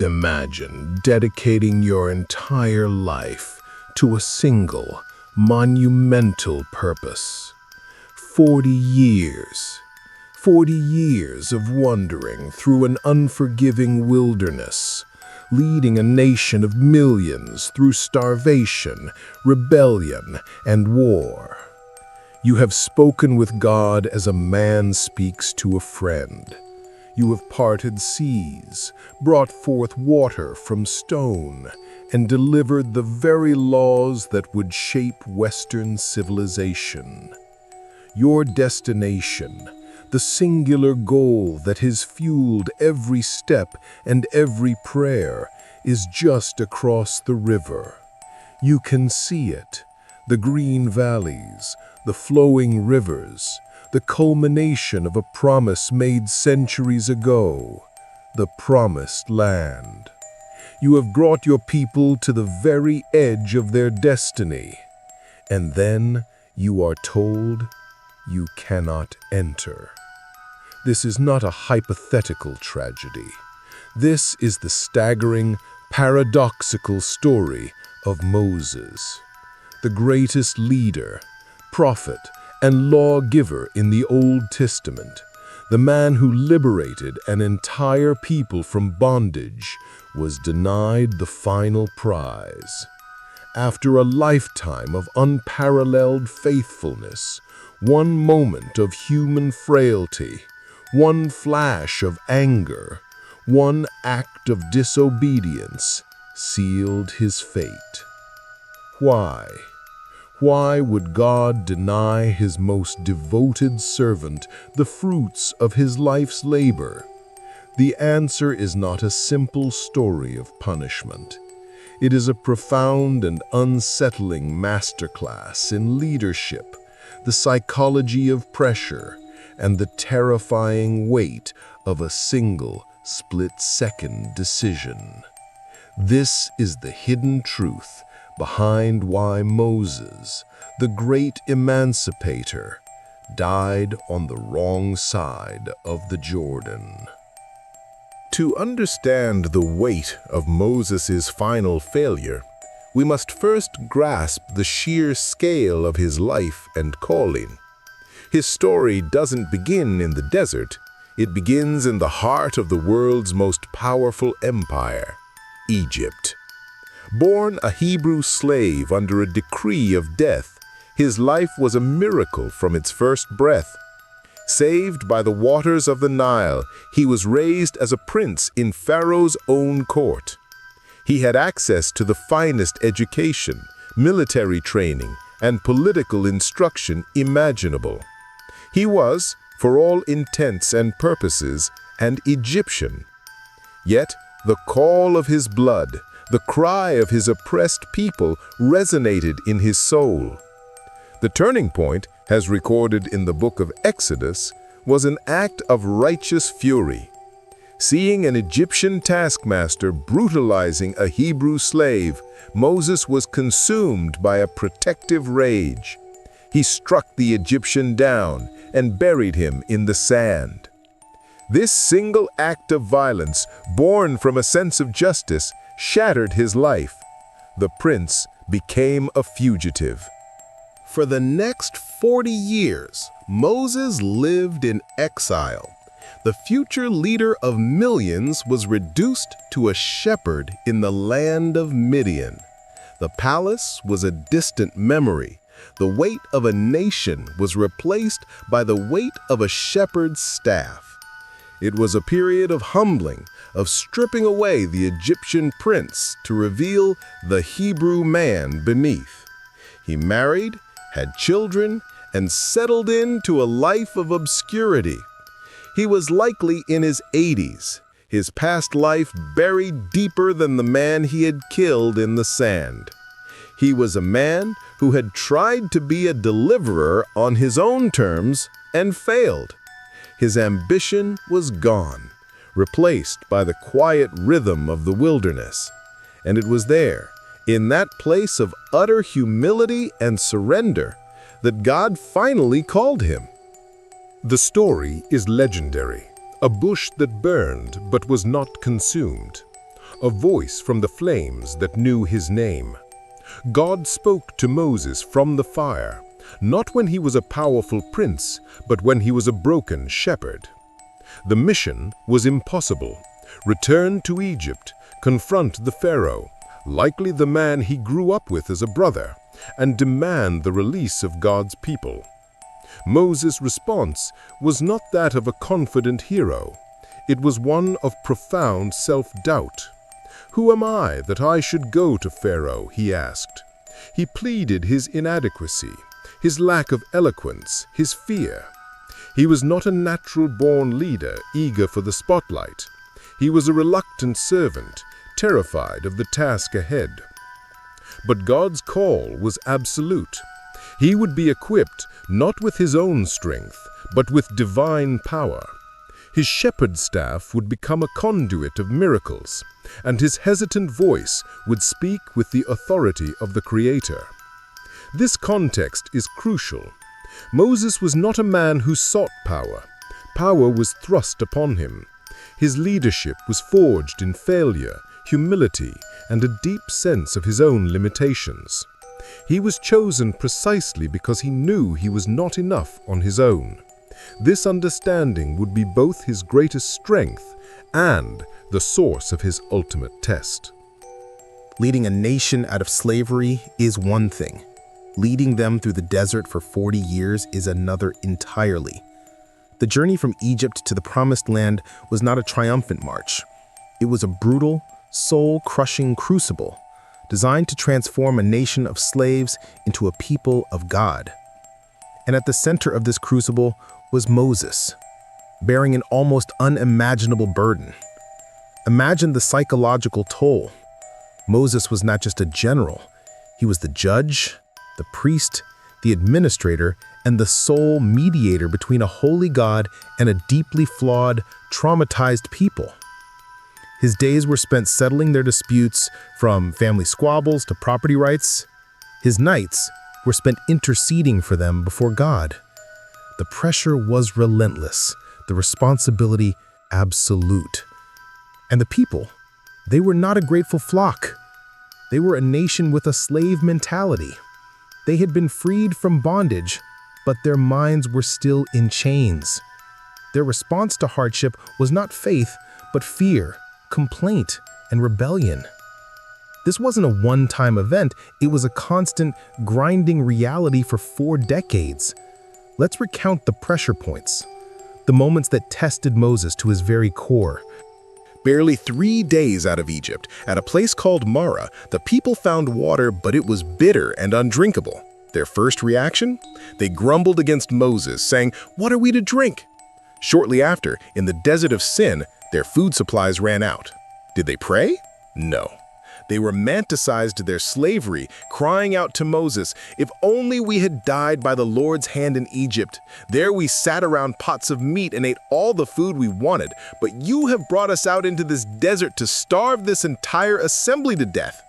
Imagine dedicating your entire life to a single, monumental purpose. 40 years. 40 years of wandering through an unforgiving wilderness, leading a nation of millions through starvation, rebellion, and war. You have spoken with God as a man speaks to a friend. You have parted seas, brought forth water from stone, and delivered the very laws that would shape Western civilization. Your destination, the singular goal that has fueled every step and every prayer, is just across the river. You can see it, the green valleys, the flowing rivers, the culmination of a promise made centuries ago, the promised land. You have brought your people to the very edge of their destiny, and then you are told you cannot enter. This is not a hypothetical tragedy. This is the staggering, paradoxical story of Moses, the greatest leader, prophet, and lawgiver in the Old Testament. The man who liberated an entire people from bondage was denied the final prize. After a lifetime of unparalleled faithfulness, one moment of human frailty, one flash of anger, one act of disobedience sealed his fate. Why? Why would God deny his most devoted servant the fruits of his life's labor? The answer is not a simple story of punishment. It is a profound and unsettling masterclass in leadership, the psychology of pressure, and the terrifying weight of a single split-second decision. This is the hidden truth behind why Moses, the great emancipator, died on the wrong side of the Jordan. To understand the weight of Moses' final failure, we must first grasp the sheer scale of his life and calling. His story doesn't begin in the desert, it begins in the heart of the world's most powerful empire, Egypt. Born a Hebrew slave under a decree of death, his life was a miracle from its first breath. Saved by the waters of the Nile, he was raised as a prince in Pharaoh's own court. He had access to the finest education, military training, and political instruction imaginable. He was, for all intents and purposes, an Egyptian. Yet, the call of his blood, the cry of his oppressed people resonated in his soul. The turning point, as recorded in the book of Exodus, was an act of righteous fury. Seeing an Egyptian taskmaster brutalizing a Hebrew slave, Moses was consumed by a protective rage. He struck the Egyptian down and buried him in the sand. This single act of violence, born from a sense of justice, shattered his life. The prince became a fugitive. For the next 40 years, Moses lived in exile. The future leader of millions was reduced to a shepherd in the land of Midian. The palace was a distant memory. The weight of a nation was replaced by the weight of a shepherd's staff. It was a period of humbling, of stripping away the Egyptian prince to reveal the Hebrew man beneath. He married, had children, and settled into a life of obscurity. He was likely in his 80s, his past life buried deeper than the man he had killed in the sand. He was a man who had tried to be a deliverer on his own terms and failed. His ambition was gone, replaced by the quiet rhythm of the wilderness. And it was there, in that place of utter humility and surrender, that God finally called him. The story is legendary, a bush that burned but was not consumed, a voice from the flames that knew his name. God spoke to Moses from the fire, not when he was a powerful prince, but when he was a broken shepherd. The mission was impossible. Return to Egypt, confront the Pharaoh, likely the man he grew up with as a brother, and demand the release of God's people. Moses' response was not that of a confident hero. It was one of profound self-doubt. "Who am I that I should go to Pharaoh?" he asked. He pleaded his inadequacy, his lack of eloquence, his fear. He was not a natural-born leader eager for the spotlight. He was a reluctant servant, terrified of the task ahead. But God's call was absolute. He would be equipped not with his own strength, but with divine power. His shepherd staff would become a conduit of miracles, and his hesitant voice would speak with the authority of the Creator. This context is crucial. Moses was not a man who sought power. Power was thrust upon him. His leadership was forged in failure, humility, and a deep sense of his own limitations. He was chosen precisely because he knew he was not enough on his own. This understanding would be both his greatest strength and the source of his ultimate test. Leading a nation out of slavery is one thing. Leading them through the desert for 40 years is another entirely. The journey from Egypt to the Promised Land was not a triumphant march. It was a brutal, soul-crushing crucible, designed to transform a nation of slaves into a people of God. And at the center of this crucible was Moses, bearing an almost unimaginable burden. Imagine the psychological toll. Moses was not just a general. He was the judge, the priest, the administrator, and the sole mediator between a holy God and a deeply flawed, traumatized people. His days were spent settling their disputes, from family squabbles to property rights. His nights were spent interceding for them before God. The pressure was relentless, the responsibility absolute. And the people, they were not a grateful flock. They were a nation with a slave mentality. They had been freed from bondage, but their minds were still in chains. Their response to hardship was not faith, but fear, complaint, and rebellion. This wasn't a one-time event, it was a constant, grinding reality for 4 decades. Let's recount the pressure points, the moments that tested Moses to his very core. Barely 3 days out of Egypt, at a place called Marah, the people found water, but it was bitter and undrinkable. Their first reaction? They grumbled against Moses, saying, "What are we to drink?" Shortly after, in the desert of Sin, their food supplies ran out. Did they pray? No. They romanticized their slavery, crying out to Moses, "If only we had died by the Lord's hand in Egypt. There we sat around pots of meat and ate all the food we wanted, but you have brought us out into this desert to starve this entire assembly to death."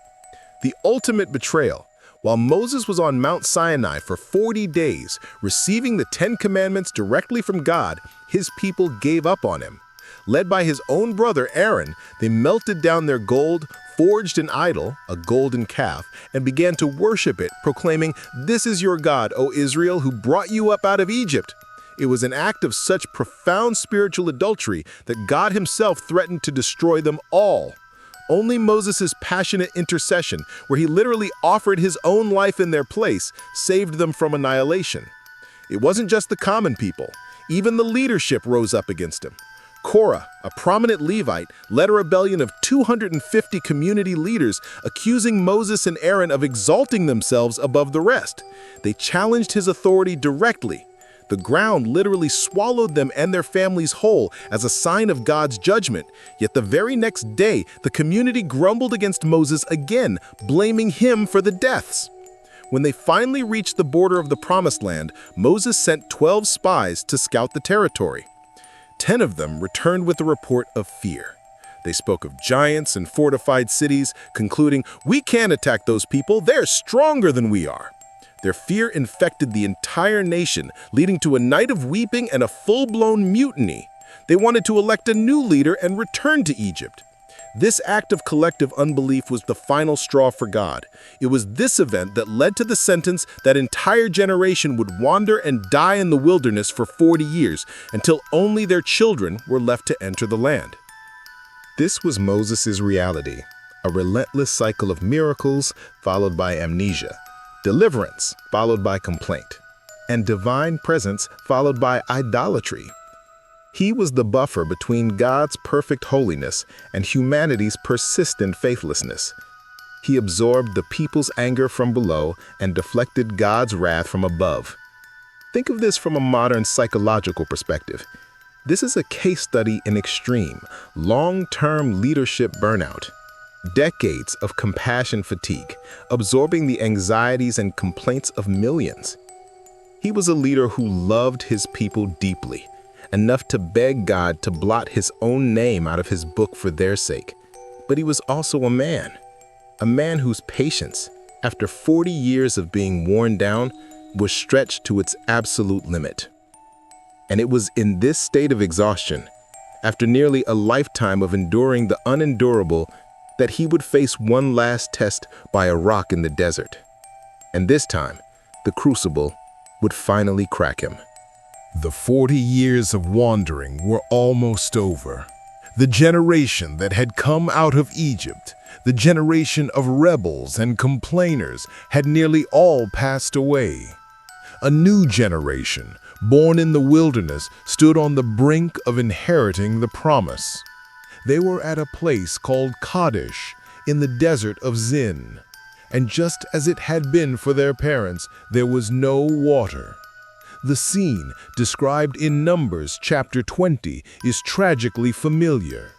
The ultimate betrayal. While Moses was on Mount Sinai for 40 days, receiving the 10 Commandments directly from God, his people gave up on him. Led by his own brother Aaron, they melted down their gold, forged an idol, a golden calf, and began to worship it, proclaiming, "This is your God, O Israel, who brought you up out of Egypt." It was an act of such profound spiritual adultery that God himself threatened to destroy them all. Only Moses' passionate intercession, where he literally offered his own life in their place, saved them from annihilation. It wasn't just the common people. Even the leadership rose up against him. Korah, a prominent Levite, led a rebellion of 250 community leaders, accusing Moses and Aaron of exalting themselves above the rest. They challenged his authority directly. The ground literally swallowed them and their families whole as a sign of God's judgment. Yet the very next day, the community grumbled against Moses again, blaming him for the deaths. When they finally reached the border of the Promised Land, Moses sent 12 spies to scout the territory. 10 of them returned with a report of fear. They spoke of giants and fortified cities, concluding, "We can't attack those people, they're stronger than we are." Their fear infected the entire nation, leading to a night of weeping and a full-blown mutiny. They wanted to elect a new leader and return to Egypt. This act of collective unbelief was the final straw for God. It was this event that led to the sentence that entire generation would wander and die in the wilderness for 40 years, until only their children were left to enter the land. This was Moses' reality, a relentless cycle of miracles followed by amnesia, deliverance followed by complaint, and divine presence followed by idolatry. He was the buffer between God's perfect holiness and humanity's persistent faithlessness. He absorbed the people's anger from below and deflected God's wrath from above. Think of this from a modern psychological perspective. This is a case study in extreme, long-term leadership burnout. Decades of compassion fatigue, absorbing the anxieties and complaints of millions. He was a leader who loved his people deeply, enough to beg God to blot his own name out of his book for their sake. But he was also a man whose patience, after 40 years of being worn down, was stretched to its absolute limit. And it was in this state of exhaustion, after nearly a lifetime of enduring the unendurable, that he would face one last test by a rock in the desert. And this time, the crucible would finally crack him. The 40 years of wandering were almost over. The generation that had come out of Egypt, the generation of rebels and complainers, had nearly all passed away. A new generation, born in the wilderness, stood on the brink of inheriting the promise. They were at a place called Kadesh in the desert of Zin, and just as it had been for their parents, there was no water. The scene, described in Numbers chapter 20, is tragically familiar.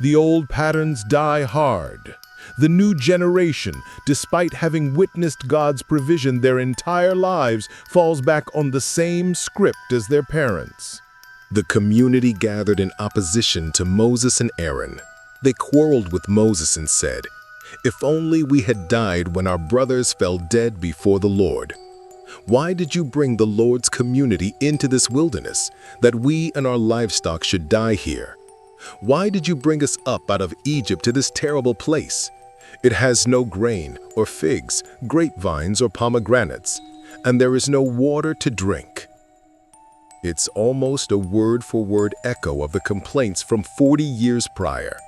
The old patterns die hard. The new generation, despite having witnessed God's provision their entire lives, falls back on the same script as their parents. The community gathered in opposition to Moses and Aaron. They quarreled with Moses and said, "If only we had died when our brothers fell dead before the Lord. Why did you bring the Lord's community into this wilderness, that we and our livestock should die here? Why did you bring us up out of Egypt to this terrible place? It has no grain or figs, grapevines or pomegranates, and there is no water to drink." It's almost a word-for-word echo of the complaints from 40 years prior.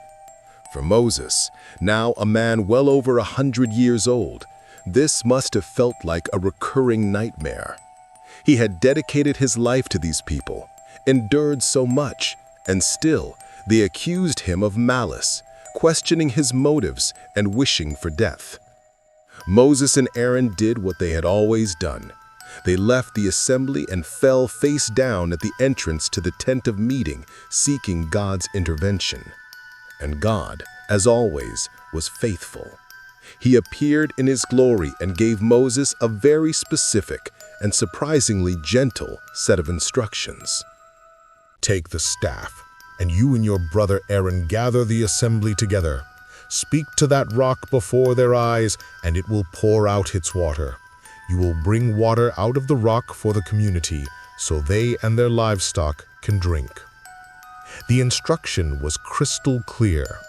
For Moses, now a man well over 100 years old, this must have felt like a recurring nightmare. He had dedicated his life to these people, endured so much, and still they accused him of malice, questioning his motives and wishing for death. Moses and Aaron did what they had always done. They left the assembly and fell face down at the entrance to the tent of meeting, seeking God's intervention. And God, as always, was faithful. He appeared in his glory and gave Moses a very specific and surprisingly gentle set of instructions. "Take the staff, and you and your brother Aaron gather the assembly together. Speak to that rock before their eyes, and it will pour out its water. You will bring water out of the rock for the community, so they and their livestock can drink." The instruction was crystal clear.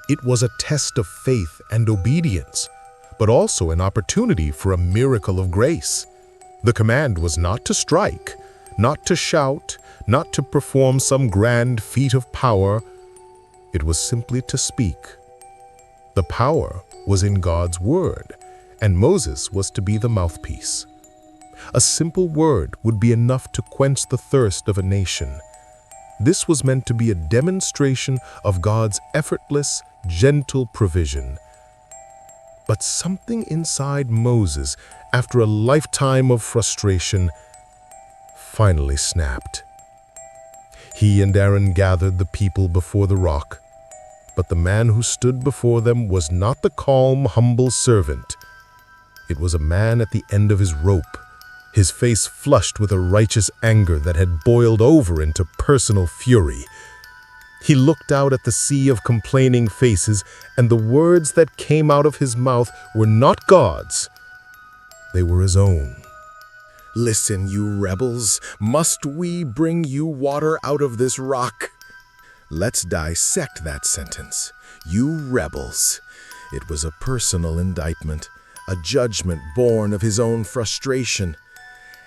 It was a test of faith and obedience, but also an opportunity for a miracle of grace. The command was not to strike, not to shout, not to perform some grand feat of power. It was simply to speak. The power was in God's word, and Moses was to be the mouthpiece. A simple word would be enough to quench the thirst of a nation. This was meant to be a demonstration of God's effortless, gentle provision. But something inside Moses, after a lifetime of frustration, finally snapped. He and Aaron gathered the people before the rock, but the man who stood before them was not the calm, humble servant. It was a man at the end of his rope, his face flushed with a righteous anger that had boiled over into personal fury. He looked out at the sea of complaining faces, and the words that came out of his mouth were not God's. They were his own. "Listen, you rebels, must we bring you water out of this rock?" Let's dissect that sentence. You rebels. It was a personal indictment, a judgment born of his own frustration.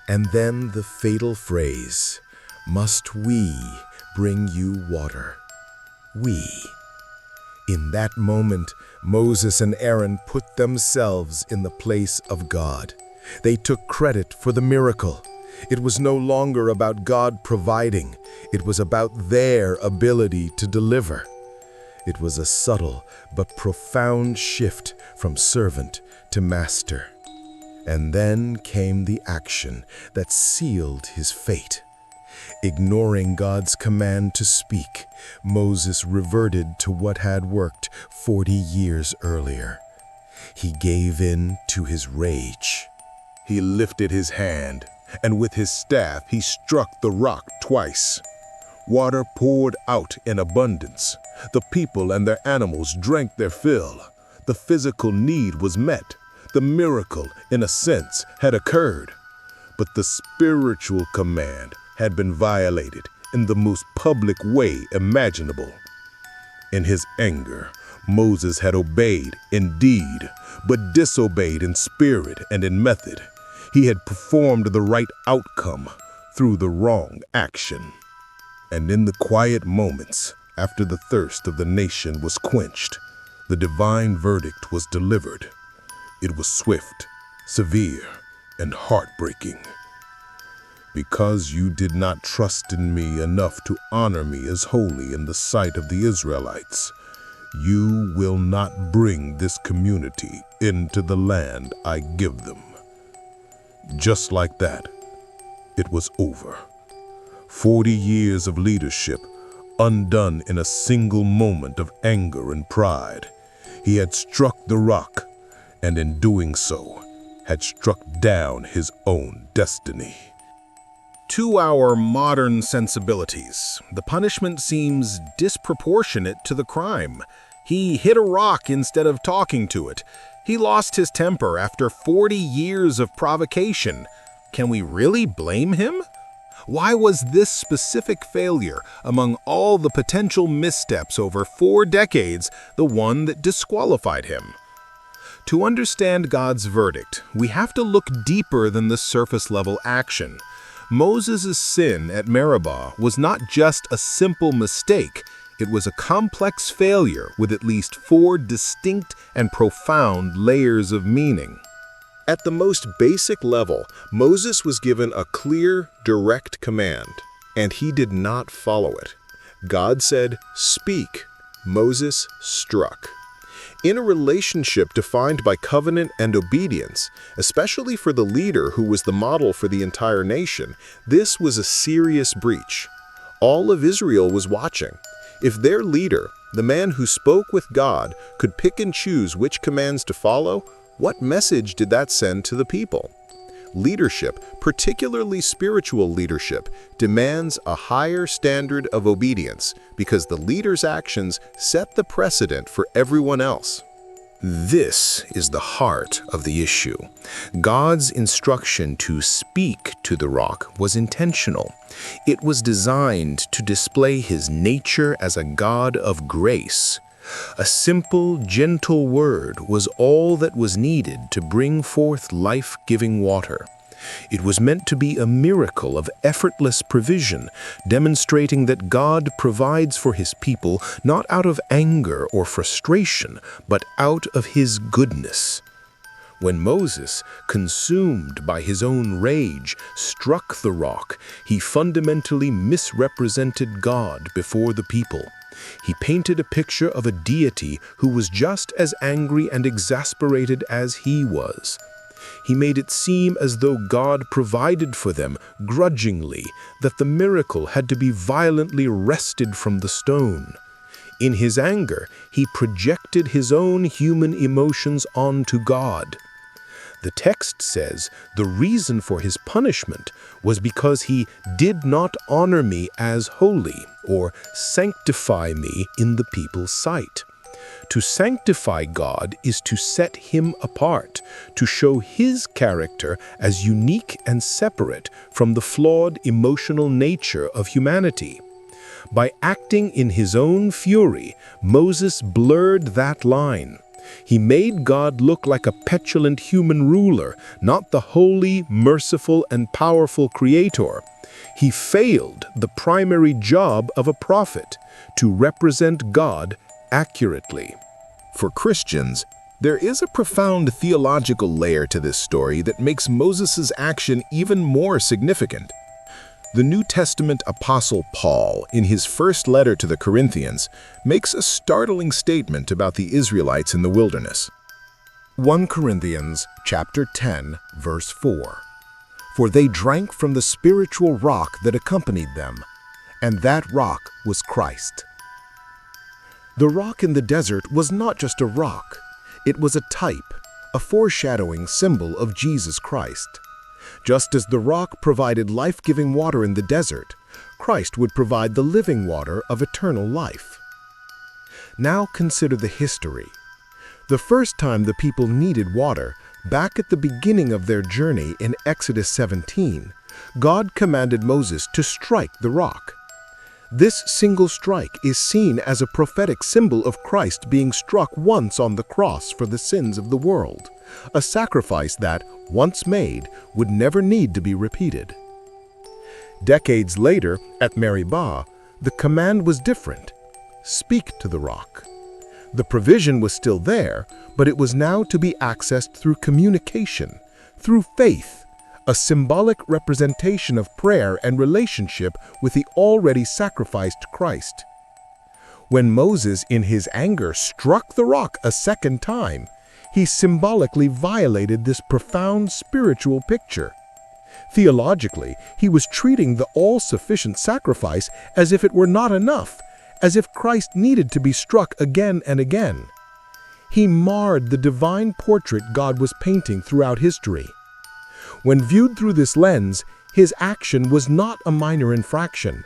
And then the fatal phrase, "Must we bring you water?" We. In that moment, Moses and Aaron put themselves in the place of God. They took credit for the miracle. It was no longer about God providing. It was about their ability to deliver. It was a subtle but profound shift from servant to master. And then came the action that sealed his fate. Ignoring God's command to speak, Moses reverted to what had worked 40 years earlier. He gave in to his rage. He lifted his hand, and with his staff he struck the rock twice. Water poured out in abundance. The people and their animals drank their fill. The physical need was met. The miracle, in a sense, had occurred. But the spiritual command had been violated in the most public way imaginable. In his anger, Moses had obeyed in deed, but disobeyed in spirit and in method. He had performed the right outcome through the wrong action. And in the quiet moments, after the thirst of the nation was quenched, the divine verdict was delivered. It was swift, severe, and heartbreaking. Because you did not trust in me enough to honor me as holy in the sight of the Israelites, you will not bring this community into the land I give them. Just like that, it was over. 40 years of leadership undone in a single moment of anger and pride. He had struck the rock, and in doing so, had struck down his own destiny. To our modern sensibilities, the punishment seems disproportionate to the crime. He hit a rock instead of talking to it. He lost his temper after 40 years of provocation. Can we really blame him? Why was this specific failure, among all the potential missteps over 4 decades, the one that disqualified him? To understand God's verdict, we have to look deeper than the surface-level action. Moses' sin at Meribah was not just a simple mistake. It was a complex failure with at least 4 distinct and profound layers of meaning. At the most basic level, Moses was given a clear, direct command, and he did not follow it. God said, "Speak." Moses struck. In a relationship defined by covenant and obedience, especially for the leader who was the model for the entire nation, this was a serious breach. All of Israel was watching. If their leader, the man who spoke with God, could pick and choose which commands to follow, what message did that send to the people? Leadership, particularly spiritual leadership, demands a higher standard of obedience because the leader's actions set the precedent for everyone else. This is the heart of the issue. God's instruction to speak to the rock was intentional. It was designed to display his nature as a God of grace. A simple, gentle word was all that was needed to bring forth life-giving water. It was meant to be a miracle of effortless provision, demonstrating that God provides for his people not out of anger or frustration, but out of his goodness. When Moses, consumed by his own rage, struck the rock, he fundamentally misrepresented God before the people. He painted a picture of a deity who was just as angry and exasperated as he was. He made it seem as though God provided for them grudgingly, that the miracle had to be violently wrested from the stone. In his anger, he projected his own human emotions onto God. The text says the reason for his punishment was because he did not honor me as holy or sanctify me in the people's sight. To sanctify God is to set him apart, to show his character as unique and separate from the flawed emotional nature of humanity. By acting in his own fury, Moses blurred that line. He made God look like a petulant human ruler, not the holy, merciful, and powerful creator. He failed the primary job of a prophet, to represent God accurately. For Christians, there is a profound theological layer to this story that makes Moses' action even more significant. The New Testament Apostle Paul, in his first letter to the Corinthians, makes a startling statement about the Israelites in the wilderness. 1 Corinthians chapter 10, verse 4. For they drank from the spiritual rock that accompanied them, and that rock was Christ. The rock in the desert was not just a rock. It was a type, a foreshadowing symbol of Jesus Christ. Just as the rock provided life-giving water in the desert, Christ would provide the living water of eternal life. Now consider the history. The first time the people needed water, back at the beginning of their journey in Exodus 17, God commanded Moses to strike the rock. This single strike is seen as a prophetic symbol of Christ being struck once on the cross for the sins of the world, a sacrifice that, once made, would never need to be repeated. Decades later, at Meribah, the command was different. Speak to the rock. The provision was still there, but it was now to be accessed through communication, through faith, a symbolic representation of prayer and relationship with the already sacrificed Christ. When Moses, in his anger, struck the rock a second time, he symbolically violated this profound spiritual picture. Theologically, he was treating the all-sufficient sacrifice as if it were not enough, as if Christ needed to be struck again and again. He marred the divine portrait God was painting throughout history. When viewed through this lens, his action was not a minor infraction.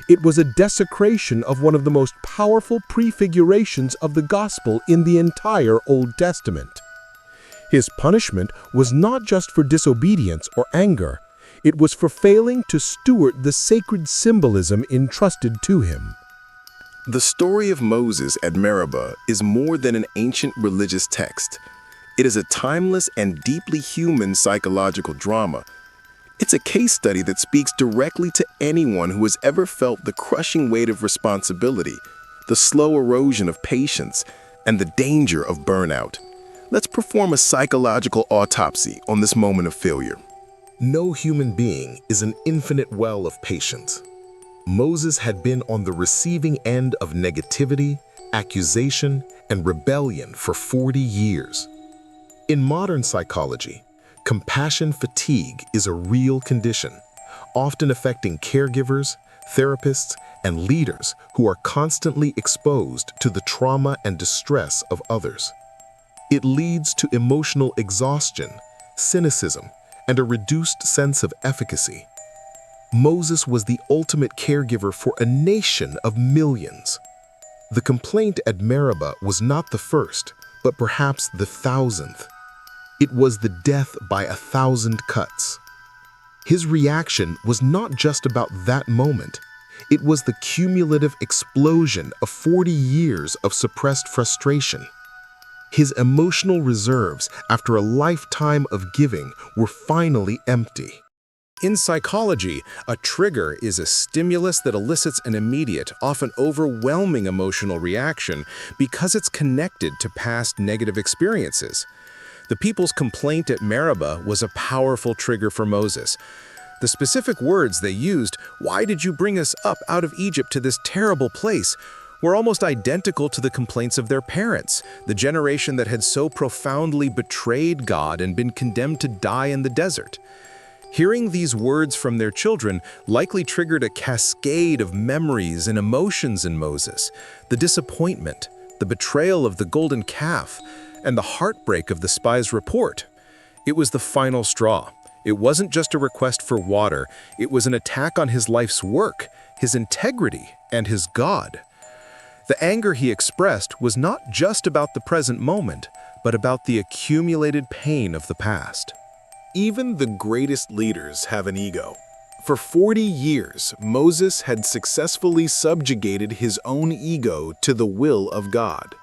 It was a desecration of one of the most powerful prefigurations of the gospel in the entire Old Testament. His punishment was not just for disobedience or anger. It was for failing to steward the sacred symbolism entrusted to him. The story of Moses at Meribah is more than an ancient religious text. It is a timeless and deeply human psychological drama. It's a case study that speaks directly to anyone who has ever felt the crushing weight of responsibility, the slow erosion of patience, and the danger of burnout. Let's perform a psychological autopsy on this moment of failure. No human being is an infinite well of patience. Moses had been on the receiving end of negativity, accusation, and rebellion for 40 years. In modern psychology, compassion fatigue is a real condition, often affecting caregivers, therapists, and leaders who are constantly exposed to the trauma and distress of others. It leads to emotional exhaustion, cynicism, and a reduced sense of efficacy. Moses was the ultimate caregiver for a nation of millions. The complaint at Meribah was not the first, but perhaps the 1,000th. It was the death by 1,000 cuts. His reaction was not just about that moment. It was the cumulative explosion of 40 years of suppressed frustration. His emotional reserves after a lifetime of giving were finally empty. In psychology, a trigger is a stimulus that elicits an immediate, often overwhelming emotional reaction because it's connected to past negative experiences. The people's complaint at Meribah was a powerful trigger for Moses. The specific words they used, "Why did you bring us up out of Egypt to this terrible place?" were almost identical to the complaints of their parents, the generation that had so profoundly betrayed God and been condemned to die in the desert. Hearing these words from their children likely triggered a cascade of memories and emotions in Moses: the disappointment, the betrayal of the golden calf, and the heartbreak of the spies' report. It was the final straw. It wasn't just a request for water, it was an attack on his life's work, his integrity, and his God. The anger he expressed was not just about the present moment, but about the accumulated pain of the past. Even the greatest leaders have an ego, For 40 years, Moses had successfully subjugated his own ego to the will of God.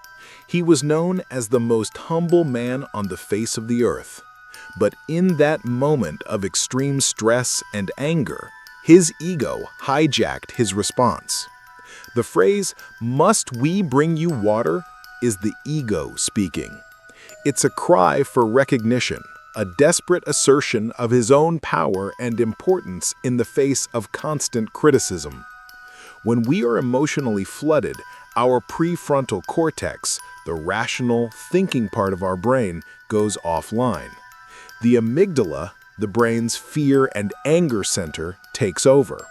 He was known as the most humble man on the face of the earth. But in that moment of extreme stress and anger, his ego hijacked his response. The phrase, "Must we bring you water?" is the ego speaking. It's a cry for recognition, a desperate assertion of his own power and importance in the face of constant criticism. When we are emotionally flooded, our prefrontal cortex, the rational, thinking part of our brain, goes offline. The amygdala, the brain's fear and anger center, takes over.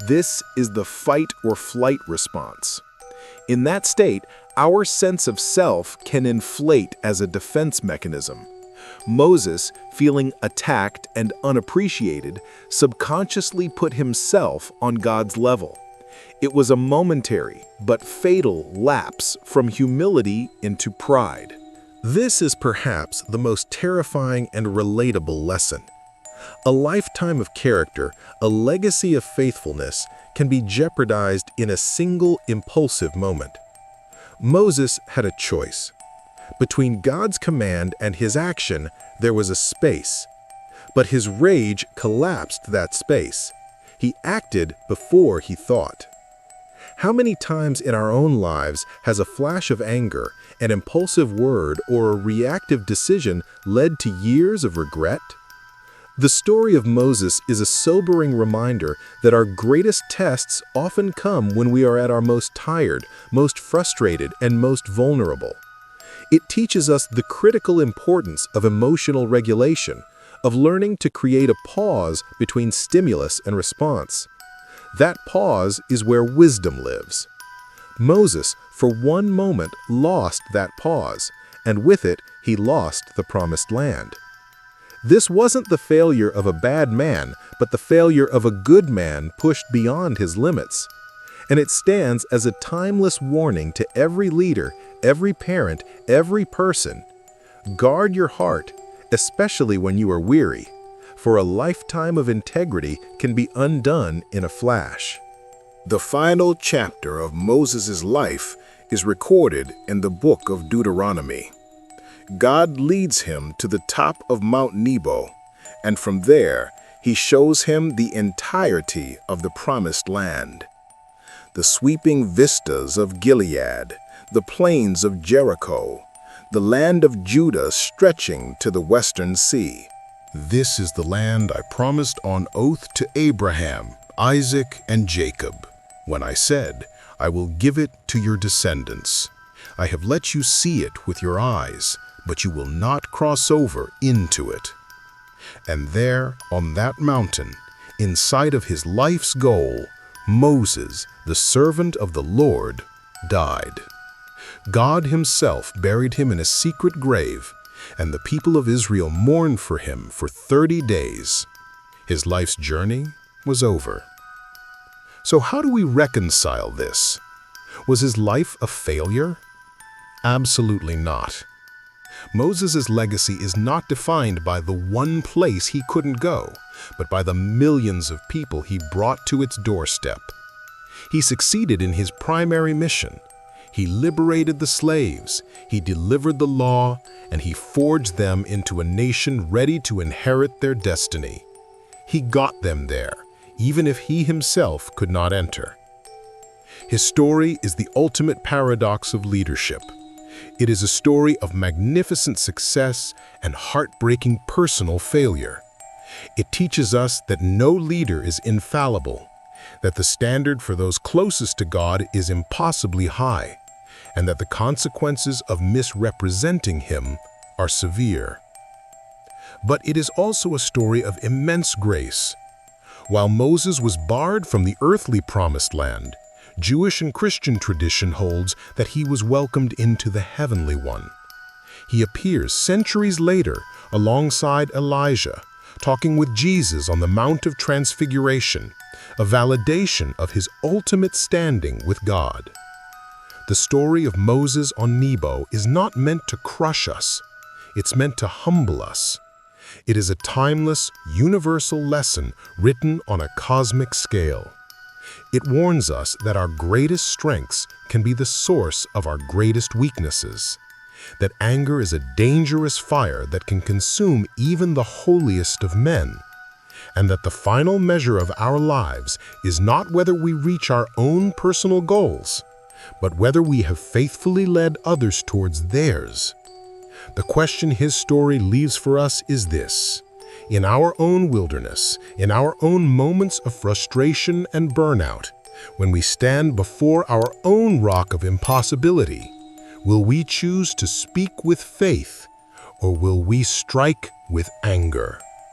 This is the fight or flight response. In that state, our sense of self can inflate as a defense mechanism. Moses, feeling attacked and unappreciated, subconsciously put himself on God's level. It was a momentary but fatal lapse from humility into pride. This is perhaps the most terrifying and relatable lesson. A lifetime of character, a legacy of faithfulness, can be jeopardized in a single impulsive moment. Moses had a choice. Between God's command and his action, there was a space. But his rage collapsed that space. He acted before he thought. How many times in our own lives has a flash of anger, an impulsive word, or a reactive decision led to years of regret? The story of Moses is a sobering reminder that our greatest tests often come when we are at our most tired, most frustrated, and most vulnerable. It teaches us the critical importance of emotional regulation, of learning to create a pause between stimulus and response. That pause is where wisdom lives. Moses, for one moment, lost that pause, and with it, he lost the promised land. This wasn't the failure of a bad man, but the failure of a good man pushed beyond his limits. And it stands as a timeless warning to every leader, every parent, every person. Guard your heart, especially when you are weary, for a lifetime of integrity can be undone in a flash. The final chapter of Moses' life is recorded in the book of Deuteronomy. God leads him to the top of Mount Nebo, and from there he shows him the entirety of the promised land. The sweeping vistas of Gilead, the plains of Jericho, the land of Judah stretching to the western sea. This is the land I promised on oath to Abraham, Isaac, and Jacob, when I said, I will give it to your descendants. I have let you see it with your eyes, but you will not cross over into it. And there, on that mountain, in sight of his life's goal, Moses, the servant of the Lord, died. God himself buried him in a secret grave, and the people of Israel mourned for him for 30 days. His life's journey was over. So how do we reconcile this? Was his life a failure? Absolutely not. Moses' legacy is not defined by the one place he couldn't go, but by the millions of people he brought to its doorstep. He succeeded in his primary mission. He liberated the slaves, he delivered the law, and he forged them into a nation ready to inherit their destiny. He got them there, even if he himself could not enter. His story is the ultimate paradox of leadership. It is a story of magnificent success and heartbreaking personal failure. It teaches us that no leader is infallible, that the standard for those closest to God is impossibly high, and that the consequences of misrepresenting him are severe. But it is also a story of immense grace. While Moses was barred from the earthly promised land, Jewish and Christian tradition holds that he was welcomed into the heavenly one. He appears centuries later alongside Elijah, talking with Jesus on the Mount of Transfiguration, a validation of his ultimate standing with God. The story of Moses on Nebo is not meant to crush us. It's meant to humble us. It is a timeless, universal lesson written on a cosmic scale. It warns us that our greatest strengths can be the source of our greatest weaknesses, that anger is a dangerous fire that can consume even the holiest of men, and that the final measure of our lives is not whether we reach our own personal goals, but whether we have faithfully led others towards theirs. The question his story leaves for us is this: in our own wilderness, in our own moments of frustration and burnout, when we stand before our own rock of impossibility, will we choose to speak with faith, or will we strike with anger?